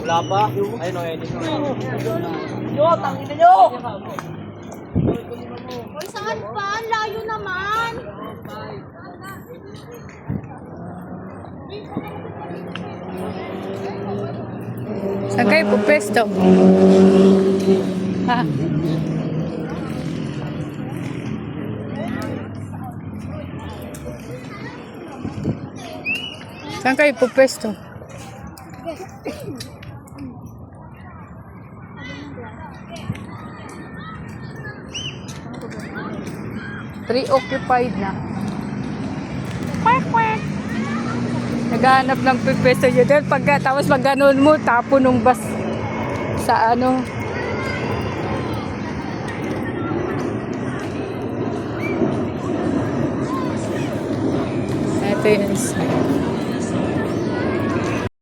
Wala pa? Ayun o, edit mo. Yo, tangin na nyo! Uy, saan pa? Ang layo naman. Saan kayo pupesto? Ha? Saan kayo pupesto? Preoccupied na. Quack, quack. Naghahanap ng pupesto nyo doon. Tapos pag ganun mo, tapo nung bus sa ano. Ito yun.